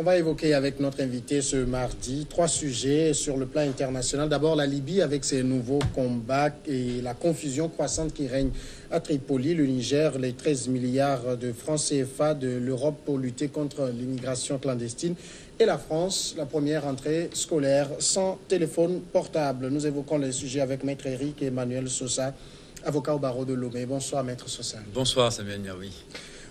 On va évoquer avec notre invité ce mardi 3 sujets sur le plan international. D'abord, la Libye avec ses nouveaux combats et la confusion croissante qui règne à Tripoli, le Niger, les 13 milliards de francs CFA de l'Europe pour lutter contre l'immigration clandestine et la France, la première entrée scolaire sans téléphone portable. Nous évoquons les sujets avec Maître Eric et Emmanuel Sosa, avocat au barreau de Lomé. Bonsoir, Maître Sosa. Bonsoir, Samuel Niaoui.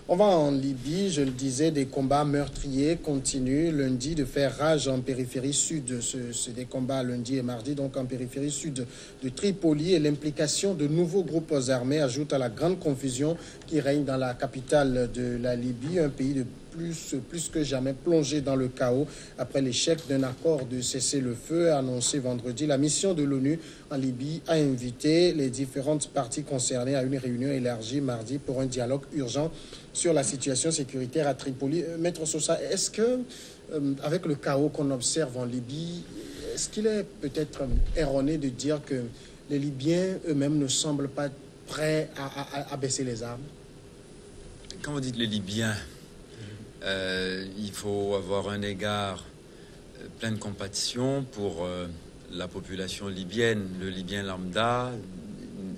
On va en Libye, je le disais, des combats meurtriers continuent lundi de faire rage en périphérie sud. C'est des combats lundi et mardi, donc en périphérie sud de Tripoli. Et l'implication de nouveaux groupes armés ajoute à la grande confusion qui règne dans la capitale de la Libye, un pays de plus que jamais plongé dans le chaos après l'échec d'un accord de cessez-le-feu annoncé vendredi. La mission de l'ONU en Libye a invité les différentes parties concernées à une réunion élargie mardi pour un dialogue urgent sur la situation sécuritaire à Tripoli. Maître Sosa, est-ce que, avec le chaos qu'on observe en Libye, est-ce qu'il est peut-être erroné de dire que les Libyens eux-mêmes ne semblent pas prêts à baisser les armes? Quand vous dites les Libyens, il faut avoir un égard plein de compassion pour la population libyenne. Le Libyen lambda,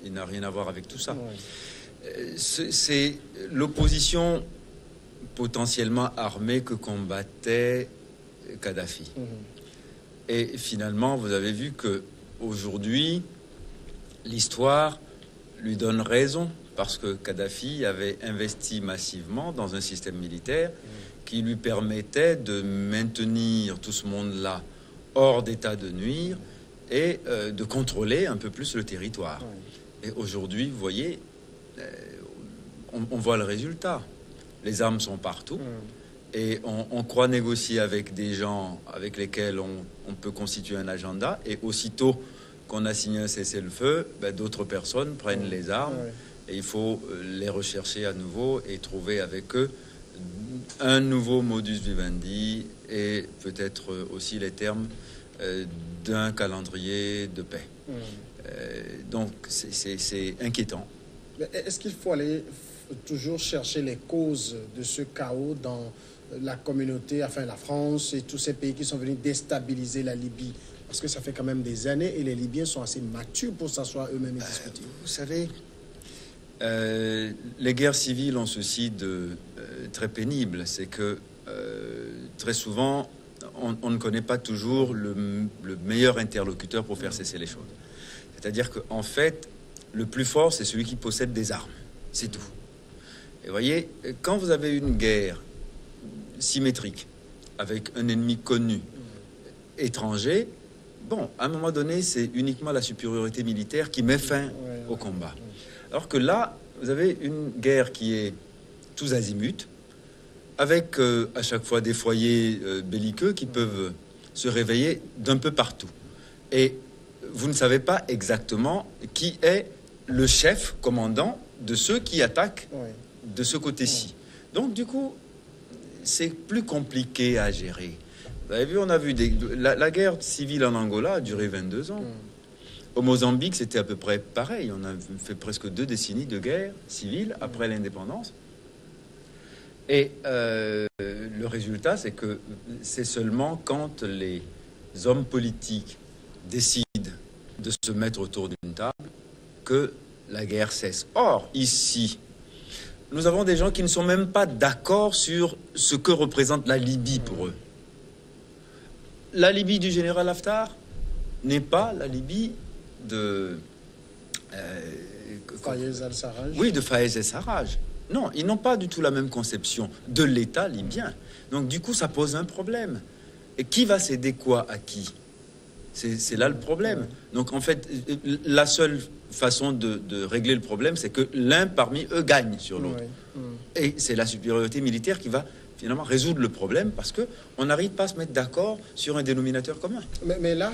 il n'a rien à voir avec tout ça. Ouais. C'est l'opposition potentiellement armée que combattait Kadhafi. Et finalement, vous avez vu que aujourd'hui, l'histoire lui donne raison, parce que Kadhafi avait investi massivement dans un système militaire qui lui permettait de maintenir tout ce monde-là hors d'état de nuire et de contrôler un peu plus le territoire. Et aujourd'hui, vous voyez, on voit le résultat. Les armes sont partout et on croit négocier avec des gens avec lesquels on peut constituer un agenda, et aussitôt qu'on a signé un cessez-le-feu, d'autres personnes prennent les armes. Et il faut les rechercher à nouveau et trouver avec eux un nouveau modus vivendi et peut-être aussi les termes d'un calendrier de paix. Donc c'est inquiétant. Mais est-ce qu'il faut aller toujours chercher les causes de ce chaos dans la communauté, enfin la France et tous ces pays qui sont venus déstabiliser la Libye? Parce que ça fait quand même des années et les Libyens sont assez matures pour s'asseoir eux-mêmes et discuter. Vous savez, les guerres civiles ont ceci de très pénible, c'est que très souvent on ne connaît pas toujours le meilleur interlocuteur pour faire cesser les choses. C'est-à-dire qu'en fait, le plus fort, c'est celui qui possède des armes, c'est tout. Et voyez, quand vous avez une guerre symétrique avec un ennemi connu, étranger, bon, à un moment donné, c'est uniquement la supériorité militaire qui met fin au combat. Alors que là, vous avez une guerre qui est tous azimuts, avec à chaque fois des foyers belliqueux qui peuvent se réveiller d'un peu partout. Et vous ne savez pas exactement qui est le chef commandant de ceux qui attaquent de ce côté-ci. Donc, du coup, c'est plus compliqué à gérer. Vous avez vu, on a vu la guerre civile en Angola a duré 22 ans. Au Mozambique, c'était à peu près pareil. On a fait presque 2 décennies de guerre civile après l'indépendance. Et le résultat, c'est que c'est seulement quand les hommes politiques décident de se mettre autour d'une table que la guerre cesse. Or, ici, nous avons des gens qui ne sont même pas d'accord sur ce que représente la Libye pour eux. La Libye du général Haftar n'est pas la Libye de Fayez al-Sarraj. Oui, de Fayez al-Sarraj. Non, ils n'ont pas du tout la même conception de l'État libyen. Donc, du coup, ça pose un problème. Et qui va céder quoi à qui? C'est là le problème. Donc, en fait, la seule façon de régler le problème, c'est que l'un parmi eux gagne sur l'autre. Et c'est la supériorité militaire qui va finalement résoudre le problème, parce qu'on n'arrive pas à se mettre d'accord sur un dénominateur commun. Mais là,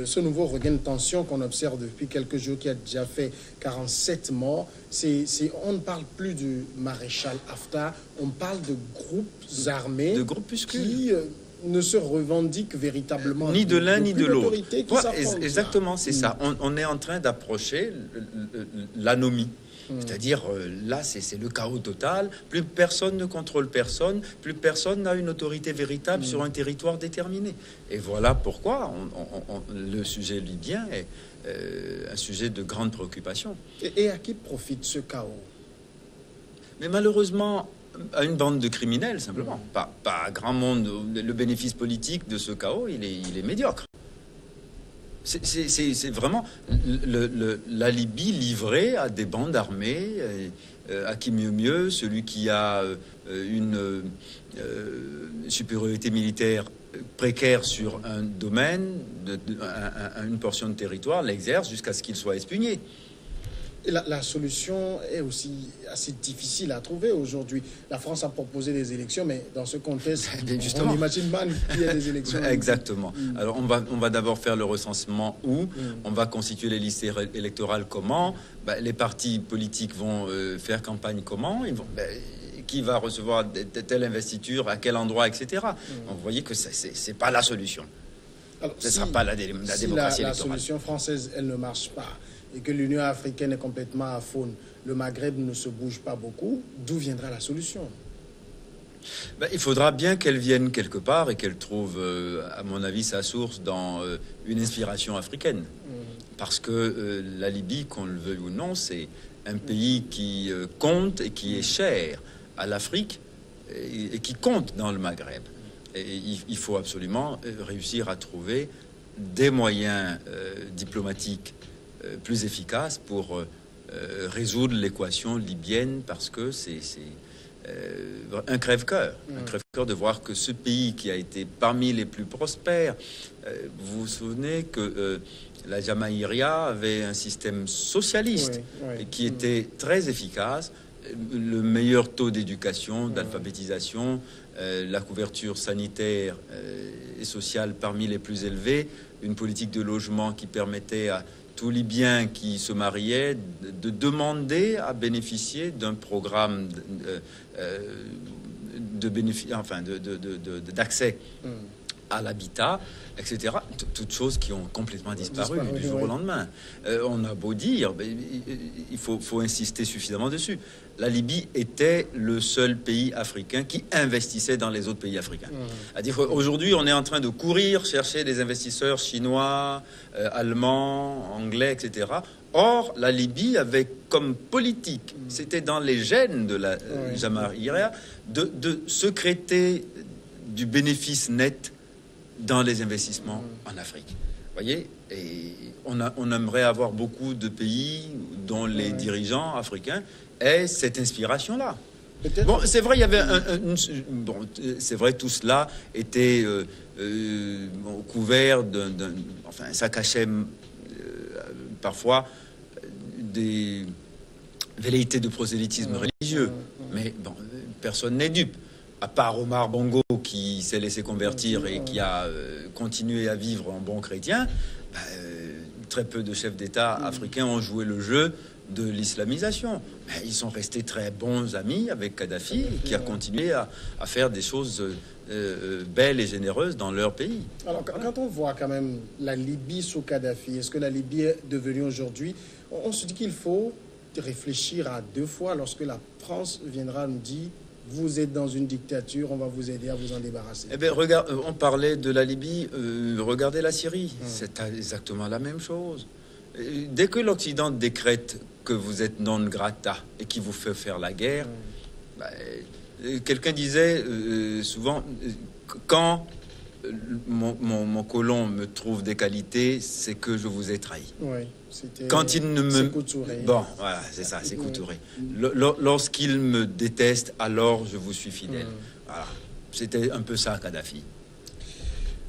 ce nouveau regain de tension qu'on observe depuis quelques jours, qui a déjà fait 47 morts, on ne parle plus du maréchal Haftar, on parle de groupes armés, de groupuscules qui ne se revendiquent véritablement ni de l'un ni de l'autre. Exactement, c'est ça. On est en train d'approcher l'anomie. C'est-à-dire, là, c'est le chaos total. Plus personne ne contrôle personne, plus personne n'a une autorité véritable sur un territoire déterminé. Et voilà pourquoi le sujet libyen est un sujet de grande préoccupation. Et à qui profite ce chaos? Mais malheureusement, à une bande de criminels, simplement. Pas à grand monde. Le bénéfice politique de ce chaos, il est médiocre. C'est vraiment la Libye livrée à des bandes armées, à qui mieux, celui qui a une supériorité militaire précaire sur un domaine, une portion de territoire, l'exerce jusqu'à ce qu'il soit expugné. Et la solution est aussi assez difficile à trouver aujourd'hui. La France a proposé des élections, mais dans ce contexte, on n'imagine pas qu'il y ait des élections. Exactement. Alors, on va d'abord faire le recensement où, on va constituer les listes électorales comment, les partis politiques vont faire campagne comment, qui va recevoir telle investiture, à quel endroit, etc. Donc, vous voyez que c'est pas la solution. Alors, ce ne sera pas la démocratie électorale. La solution française, elle ne marche pas, et que l'Union africaine est complètement à faune, le Maghreb ne se bouge pas beaucoup, d'où viendra la solution? Il faudra bien qu'elle vienne quelque part et qu'elle trouve, à mon avis, sa source dans une inspiration africaine. Parce que la Libye, qu'on le veuille ou non, c'est un pays qui compte et qui est cher à l'Afrique et qui compte dans le Maghreb. Et il faut absolument réussir à trouver des moyens diplomatiques plus efficaces pour résoudre l'équation libyenne, parce que c'est un crève-cœur. Un crève-cœur de voir que ce pays qui a été parmi les plus prospères, vous vous souvenez que la Jamaïria avait un système socialiste qui était très efficace, le meilleur taux d'éducation, d'alphabétisation, la couverture sanitaire et sociale parmi les plus élevées, une politique de logement qui permettait à tout Libyen qui se mariait de demander à bénéficier d'un programme d'accès à l'habitat, etc. Toutes choses qui ont complètement disparu du jour au lendemain. On a beau dire, mais il faut insister suffisamment dessus. La Libye était le seul pays africain qui investissait dans les autres pays africains. C'est-à-dire qu'aujourd'hui, on est en train de courir chercher des investisseurs chinois, allemands, anglais, etc. Or, la Libye avait comme politique, c'était dans les gènes de la Jamaïria, de secréter du bénéfice net dans les investissements en Afrique. Vous voyez, et on aimerait avoir beaucoup de pays dont les dirigeants africains aient cette inspiration-là. Bon, c'est vrai, il y avait c'est vrai, tout cela était couvert enfin, ça cachait parfois des velléités de prosélytisme religieux. Mais bon, personne n'est dupe. À part Omar Bongo qui s'est laissé convertir et qui a continué à vivre en bon chrétien, très peu de chefs d'État africains ont joué le jeu de l'islamisation. Ils sont restés très bons amis avec Kadhafi, qui a continué à faire des choses belles et généreuses dans leur pays. Alors, quand on voit quand même la Libye sous Kadhafi, est-ce que la Libye est devenue aujourd'hui... On se dit qu'il faut réfléchir à deux fois lorsque la France viendra nous dire: vous êtes dans une dictature, on va vous aider à vous en débarrasser. Eh bien, regarde, on parlait de la Libye, regardez la Syrie, c'est exactement la même chose. Dès que l'Occident décrète que vous êtes non grata et qui vous fait faire la guerre, quelqu'un disait souvent, quand mon colon me trouve des qualités, c'est que je vous ai trahi. Quand il ne me... Bon, voilà, c'est ça, c'est Couturé. Lorsqu'il me déteste, alors je vous suis fidèle. Voilà. C'était un peu ça, Kadhafi.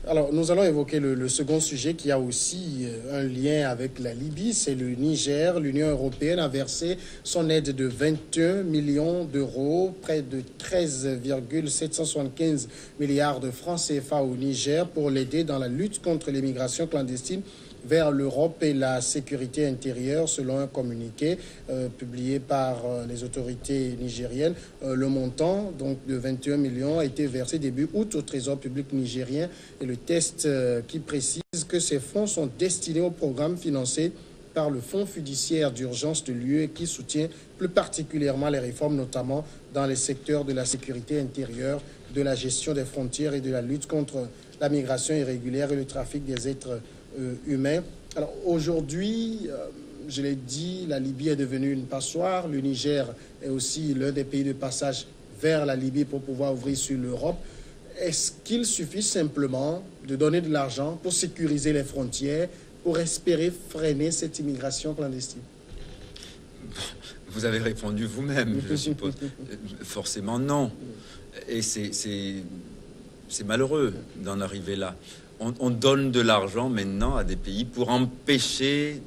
Alors, nous allons évoquer le second sujet qui a aussi un lien avec la Libye, c'est le Niger. L'Union européenne a versé son aide de 21 millions d'euros, près de 13,775 milliards de francs CFA au Niger pour l'aider dans la lutte contre l'immigration clandestine vers l'Europe et la sécurité intérieure, selon un communiqué publié par les autorités nigériennes. Le montant donc de 21 millions a été versé début août au Trésor public nigérien, et le test qui précise que ces fonds sont destinés au programme financé par le Fonds fiduciaire d'urgence de l'UE qui soutient plus particulièrement les réformes, notamment dans les secteurs de la sécurité intérieure, de la gestion des frontières et de la lutte contre la migration irrégulière et le trafic des êtres humains. Alors aujourd'hui, je l'ai dit, la Libye est devenue une passoire. Le Niger est aussi l'un des pays de passage vers la Libye pour pouvoir ouvrir sur l'Europe. Est-ce qu'il suffit simplement de donner de l'argent pour sécuriser les frontières, pour espérer freiner cette immigration clandestine? Vous avez répondu vous-même, je suppose. Forcément non. Et c'est malheureux d'en arriver là. On donne de l'argent maintenant à des pays pour empêcher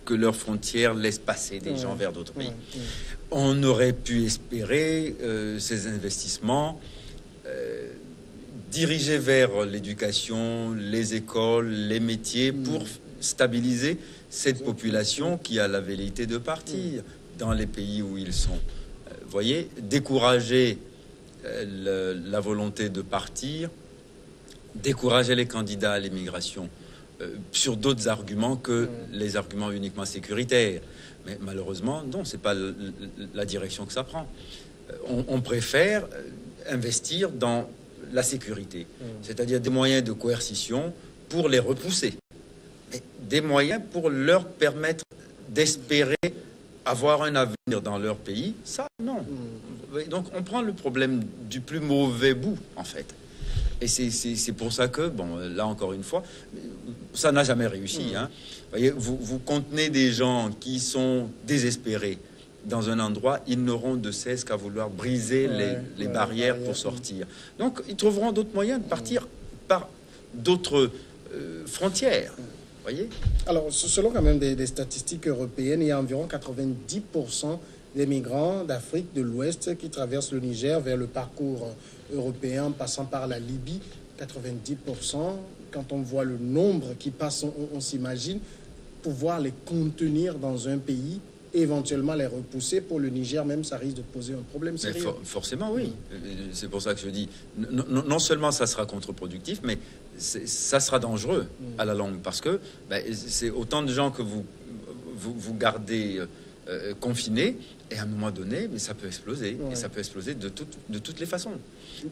que leurs frontières laissent passer des gens vers d'autres pays. On aurait pu espérer ces investissements dirigés vers l'éducation, les écoles, les métiers, pour stabiliser cette population qui a la velléité de partir dans les pays où ils sont. Vous voyez, décourager la volonté de partir, décourager les candidats à l'immigration sur d'autres arguments que les arguments uniquement sécuritaires. Mais malheureusement, non, c'est pas la direction que ça prend. On préfère investir dans la sécurité, c'est-à-dire des moyens de coercition pour les repousser, mais des moyens pour leur permettre d'espérer avoir un avenir dans leur pays. Ça, non. Donc, on prend le problème du plus mauvais bout, en fait. Et c'est pour ça que, bon, là, encore une fois, ça n'a jamais réussi. Hein. Voyez, vous contenez des gens qui sont désespérés dans un endroit, ils n'auront de cesse qu'à vouloir briser les barrières pour sortir. Donc, ils trouveront d'autres moyens de partir par d'autres frontières. Voyez. Alors, selon quand même des statistiques européennes, il y a environ 90% des migrants d'Afrique de l'Ouest qui traversent le Niger vers le parcours européen passant par la Libye. 90%, quand on voit le nombre qui passe, on s'imagine pouvoir les contenir dans un pays, éventuellement les repousser. Pour le Niger même, ça risque de poser un problème sérieux. Forcément, oui. C'est pour ça que je dis, non seulement ça sera contre-productif, mais ça sera dangereux à la longue, parce que c'est autant de gens que vous gardez confinés, et à un moment donné, mais ça peut exploser, et ça peut exploser de toutes les façons.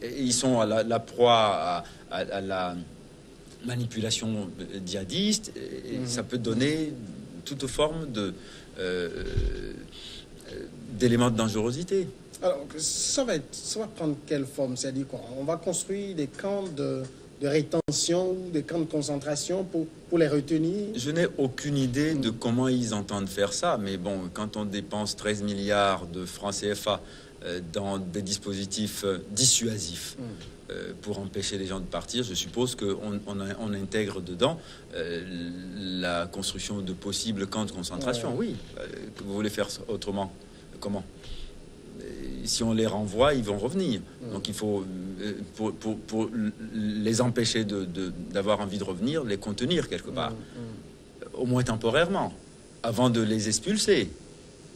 Et ils sont à la proie à la manipulation djihadiste, et ça peut donner toute forme d'éléments de dangerosité. Alors, ça va prendre quelle forme? C'est-à-dire quoi? On va construire des camps de rétention ou des camps de concentration pour les retenir? Je n'ai aucune idée de comment ils entendent faire ça, mais bon, quand on dépense 13 milliards de francs CFA dans des dispositifs dissuasifs pour empêcher les gens de partir, je suppose qu'on intègre dedans la construction de possibles camps de concentration. Oui, vous voulez faire autrement? Comment? Si on les renvoie, ils vont revenir. Donc il faut, pour les empêcher d'avoir envie de revenir, les contenir quelque part, au moins temporairement, avant de les expulser.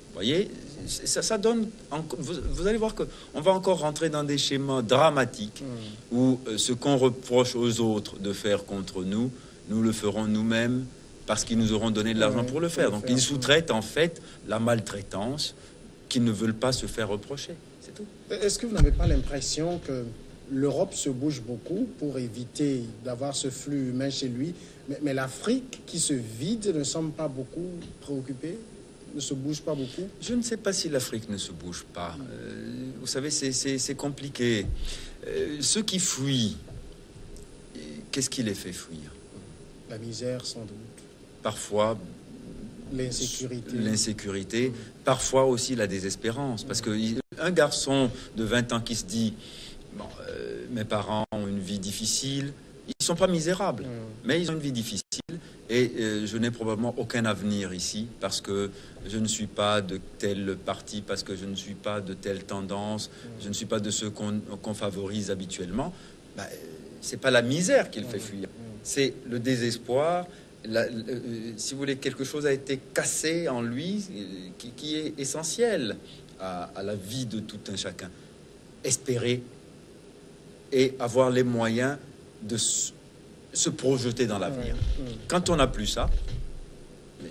Vous voyez, ça donne... Vous allez voir qu'on va encore rentrer dans des schémas dramatiques où ce qu'on reproche aux autres de faire contre nous, nous le ferons nous-mêmes parce qu'ils nous auront donné de l'argent pour le faire. Donc ils sous-traitent en fait la maltraitance qu'ils ne veulent pas se faire reprocher. C'est tout. Est-ce que vous n'avez pas l'impression que l'Europe se bouge beaucoup pour éviter d'avoir ce flux humain chez lui, mais l'Afrique qui se vide ne semble pas beaucoup préoccupée, ne se bouge pas beaucoup? Je ne sais pas si l'Afrique ne se bouge pas. Vous savez, c'est compliqué. Ceux qui fuient, qu'est-ce qui les fait fuir? La misère, sans doute. Parfois... L'insécurité, parfois aussi la désespérance, parce que un garçon de 20 ans qui se dit mes parents ont une vie difficile, ils sont pas misérables, mais ils ont une vie difficile et je n'ai probablement aucun avenir ici parce que je ne suis pas de tel parti, parce que je ne suis pas de telle tendance, je ne suis pas de ceux qu'on favorise habituellement. C'est pas la misère qui le fait fuir, c'est le désespoir. Si vous voulez, quelque chose a été cassé en lui qui est essentiel à la vie de tout un chacun. Espérer et avoir les moyens de se projeter dans l'avenir. Quand on n'a plus ça,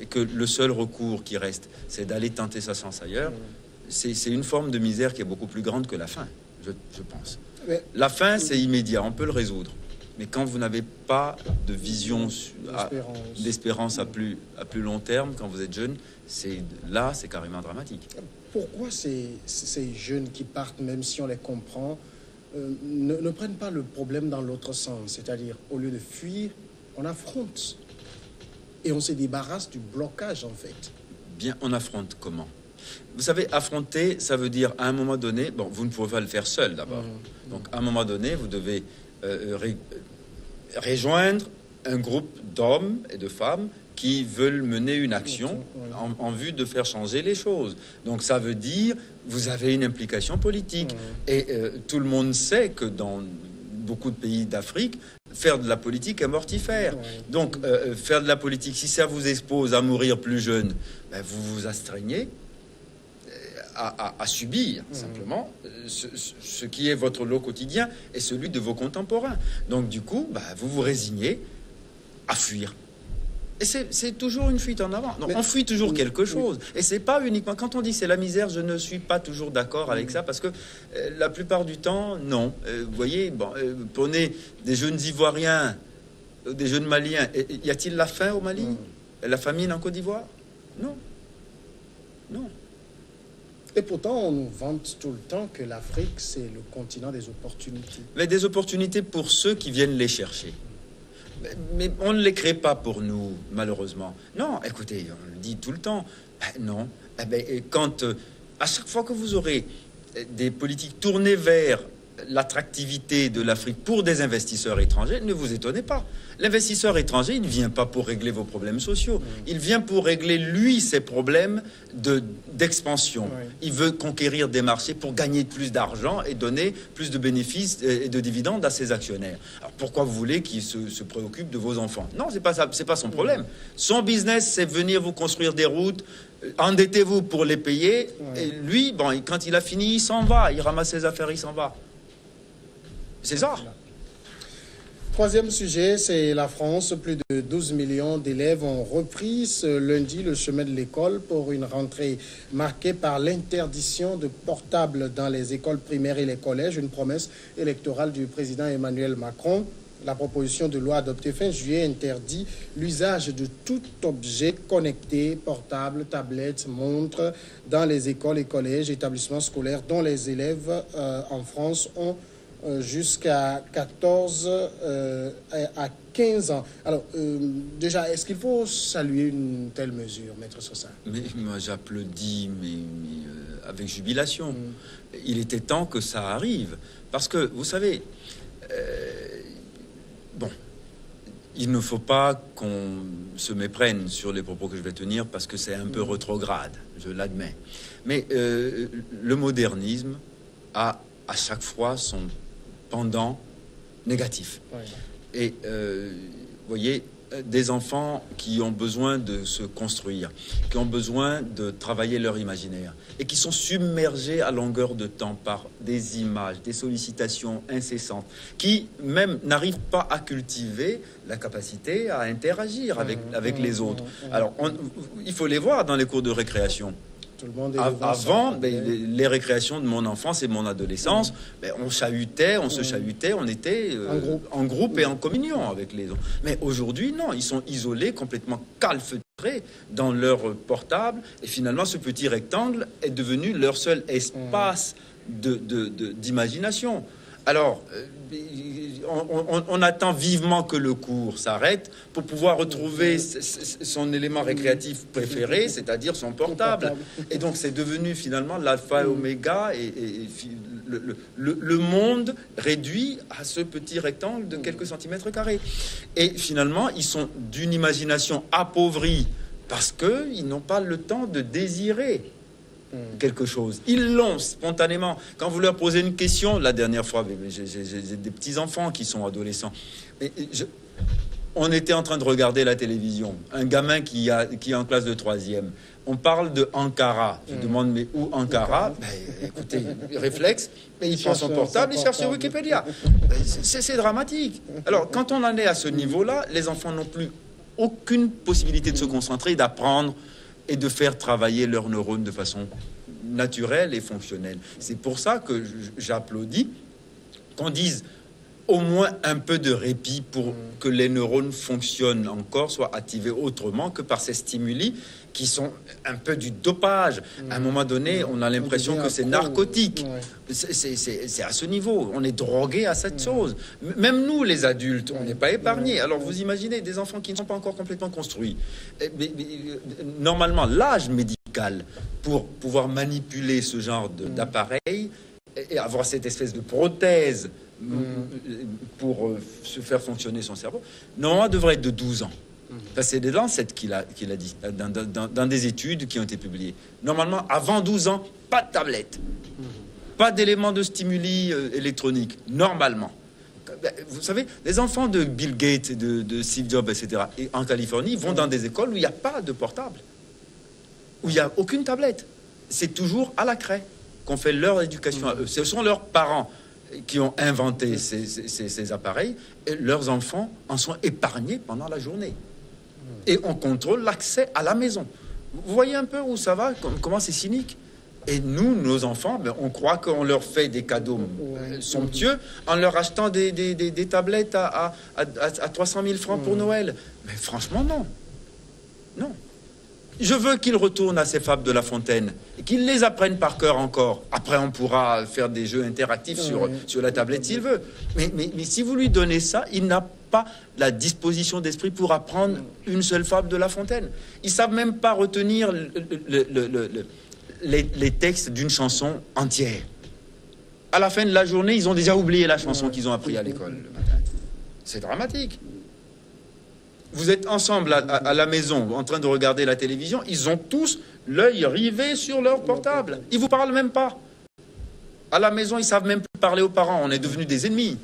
et que le seul recours qui reste, c'est d'aller tenter sa chance ailleurs, c'est une forme de misère qui est beaucoup plus grande que la faim, je pense. Mais, la faim, c'est immédiat, on peut le résoudre. Mais quand vous n'avez pas de vision d'espérance à plus long terme, quand vous êtes jeune, c'est carrément dramatique. pourquoi ces jeunes qui partent, même si on les comprend, ne prennent pas le problème dans l'autre sens? C'est-à-dire, au lieu de fuir, on affronte. Et on se débarrasse du blocage, en fait. Bien, on affronte comment? Vous savez, affronter, ça veut dire, à un moment donné, bon, vous ne pouvez pas le faire seul, d'abord. Donc, à un moment donné, vous devez rejoindre un groupe d'hommes et de femmes qui veulent mener une action en vue de faire changer les choses. Donc, ça veut dire, vous avez une implication politique. Et tout le monde sait que dans beaucoup de pays d'Afrique, faire de la politique est mortifère. Donc, faire de la politique, si ça vous expose à mourir plus jeune, ben, vous vous astreignez à subir simplement ce qui est votre lot quotidien et celui de vos contemporains. Donc, du coup, ben, vous vous résignez à fuir. Et c'est toujours une fuite en avant. Donc, on fuit toujours quelque chose. Et c'est pas uniquement... Quand on dit c'est la misère, je ne suis pas toujours d'accord avec ça, parce que la plupart du temps, non. Vous voyez, bon, prenez des jeunes Ivoiriens, des jeunes Maliens. Y a-t-il la faim au Mali? La famine en Côte d'Ivoire? Non. Non. Et pourtant, on nous vante tout le temps que l'Afrique, c'est le continent des opportunités. Mais des opportunités pour ceux qui viennent les chercher. Mais on ne les crée pas pour nous, malheureusement. Non, écoutez, on le dit tout le temps. Ben non. Quand, à chaque fois que vous aurez des politiques tournées vers l'attractivité de l'Afrique pour des investisseurs étrangers, ne vous étonnez pas. L'investisseur étranger, il ne vient pas pour régler vos problèmes sociaux. Il vient pour régler, lui, ses problèmes d'expansion. Il veut conquérir des marchés pour gagner plus d'argent et donner plus de bénéfices et de dividendes à ses actionnaires. Alors pourquoi vous voulez qu'il se préoccupe de vos enfants? Non, c'est pas ça, c'est pas son problème. Son business, c'est venir vous construire des routes, endettez-vous pour les payer. Et lui, bon, quand il a fini, il s'en va. Il ramasse ses affaires, il s'en va. C'est ça. Troisième sujet, c'est la France. Plus de 12 millions d'élèves ont repris ce lundi le chemin de l'école pour une rentrée marquée par l'interdiction de portables dans les écoles primaires et les collèges, une promesse électorale du président Emmanuel Macron. La proposition de loi adoptée fin juillet interdit l'usage de tout objet connecté, portable, tablette, montre, dans les écoles et collèges, établissements scolaires dont les élèves en France ont jusqu'à 14 à 15 ans. Alors, déjà, est-ce qu'il faut saluer une telle mesure, Maître Sosa? Mais moi, j'applaudis, mais avec jubilation. Il était temps que ça arrive. Parce que, vous savez, bon, il ne faut pas qu'on se méprenne sur les propos que je vais tenir, parce que c'est un peu rétrograde, je l'admets. Mais le modernisme a à chaque fois son pendant négatif. Et vous voyez, des enfants qui ont besoin de se construire, qui ont besoin de travailler leur imaginaire et qui sont submergés à longueur de temps par des images, des sollicitations incessantes, qui même n'arrivent pas à cultiver la capacité à interagir avec les autres. Alors, il faut les voir dans les cours de récréation. Tout le monde est avant, les récréations de mon enfance et de mon adolescence, on chahutait, on se chahutait, on était en groupe et en communion avec les autres. Mais aujourd'hui, non, ils sont isolés, complètement calfeutrés dans leur portable. Et finalement, ce petit rectangle est devenu leur seul espace d'imagination. Alors, on attend vivement que le cours s'arrête pour pouvoir retrouver son élément récréatif préféré, c'est-à-dire son portable. Et donc, c'est devenu finalement l'alpha et oméga et le monde réduit à ce petit rectangle de quelques centimètres carrés. Et finalement, ils sont d'une imagination appauvrie parce qu'ils n'ont pas le temps de désirer quelque chose. Ils l'ont spontanément. Quand vous leur posez une question, la dernière fois, j'ai des petits-enfants qui sont adolescents. On était en train de regarder la télévision. Un gamin qui est en classe de 3e. On parle de Ankara. Je demande, mais où Ankara? Écoutez, réflexe, mais il prend son portable, il cherche sur Wikipédia. C'est dramatique. Alors, quand on en est à ce niveau-là, les enfants n'ont plus aucune possibilité de se concentrer, d'apprendre et de faire travailler leurs neurones de façon naturelle et fonctionnelle. C'est pour ça que j'applaudis qu'on dise au moins un peu de répit pour que les neurones fonctionnent encore, soient activés autrement que par ces stimuli qui sont un peu du dopage. À un moment donné, on a l'impression que c'est narcotique. C'est à ce niveau. On est drogué à cette chose. Même nous, les adultes, on n'est pas épargnés. Alors vous imaginez des enfants qui ne sont pas encore complètement construits. Normalement, l'âge médical pour pouvoir manipuler ce genre d'appareil et avoir cette espèce de prothèse pour se faire fonctionner son cerveau, normalement devrait être de 12 ans. Ça, c'est des Lancet qu'il a dit, dans des études qui ont été publiées. Normalement, avant 12 ans, pas de tablette, pas d'éléments de stimuli électroniques, normalement. Vous savez, les enfants de Bill Gates, de Steve Jobs, etc., et en Californie, vont dans des écoles où il n'y a pas de portable, où il n'y a aucune tablette. C'est toujours à la craie qu'on fait leur éducation à eux. Ce sont leurs parents qui ont inventé ces appareils, et leurs enfants en sont épargnés pendant la journée. Et on contrôle l'accès à la maison. Vous voyez un peu où ça va, comment c'est cynique. Et nous, nos enfants, on croit qu'on leur fait des cadeaux somptueux en leur achetant des tablettes à 300 000 francs pour Noël. Mais franchement, non. Non. Je veux qu'ils retournent à ces fables de La Fontaine et qu'ils les apprennent par cœur encore. Après, on pourra faire des jeux interactifs sur la tablette s'il veut. Mais si vous lui donnez ça, il n'a pas la disposition d'esprit pour apprendre une seule fable de La Fontaine. Ils ne savent même pas retenir les textes d'une chanson entière. À la fin de la journée, ils ont déjà oublié la chanson qu'ils ont appris à l'école le matin. C'est dramatique. Vous êtes ensemble à la maison, en train de regarder la télévision, ils ont tous l'œil rivé sur leur portable. Ils vous parlent même pas. À la maison, ils savent même plus parler aux parents. On est devenus des ennemis.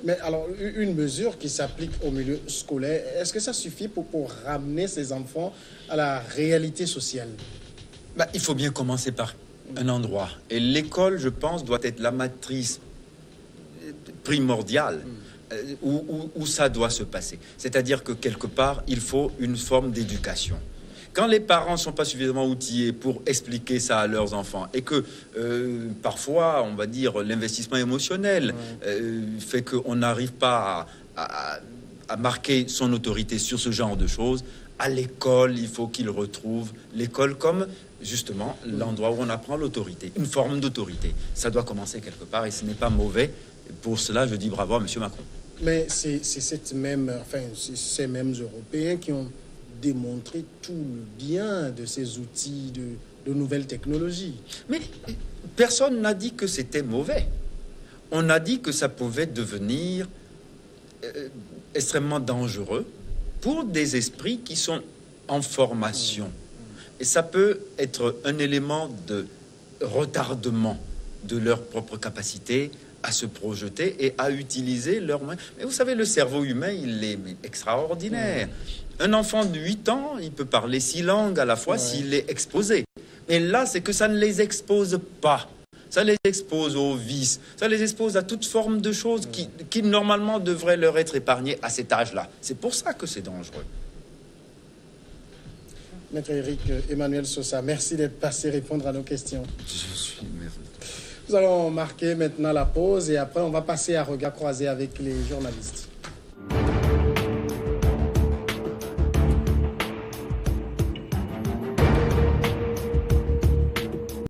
Mais alors, une mesure qui s'applique au milieu scolaire, est-ce que ça suffit pour ramener ces enfants à la réalité sociale? Il faut bien commencer par un endroit. Et l'école, je pense, doit être la matrice primordiale. Où ça doit se passer. C'est-à-dire que quelque part, il faut une forme d'éducation. Quand les parents ne sont pas suffisamment outillés pour expliquer ça à leurs enfants et que parfois, on va dire, l'investissement émotionnel fait qu'on n'arrive pas à marquer son autorité sur ce genre de choses, à l'école, il faut qu'ils retrouvent l'école comme justement l'endroit où on apprend l'autorité, une forme d'autorité. Ça doit commencer quelque part et ce n'est pas mauvais. Pour cela, je dis bravo à M. Macron. Mais c'est ces mêmes Européens qui ont démontré tout le bien de ces outils de nouvelles technologies. Mais personne n'a dit que c'était mauvais. On a dit que ça pouvait devenir extrêmement dangereux pour des esprits qui sont en formation. Et ça peut être un élément de retardement de leur propre capacité à se projeter et à utiliser leurs moyens. Mais vous savez, le cerveau humain, il est extraordinaire. Un enfant de 8 ans, il peut parler 6 langues à la fois s'il est exposé. Mais là, c'est que ça ne les expose pas. Ça les expose aux vices. Ça les expose à toute forme de choses qui normalement devraient leur être épargnées à cet âge-là. C'est pour ça que c'est dangereux. Maître Éric Emmanuel Sosa, merci d'être passé répondre à nos questions. Je suis merveilleux. Nous allons marquer maintenant la pause et après on va passer à regard croisé avec les journalistes.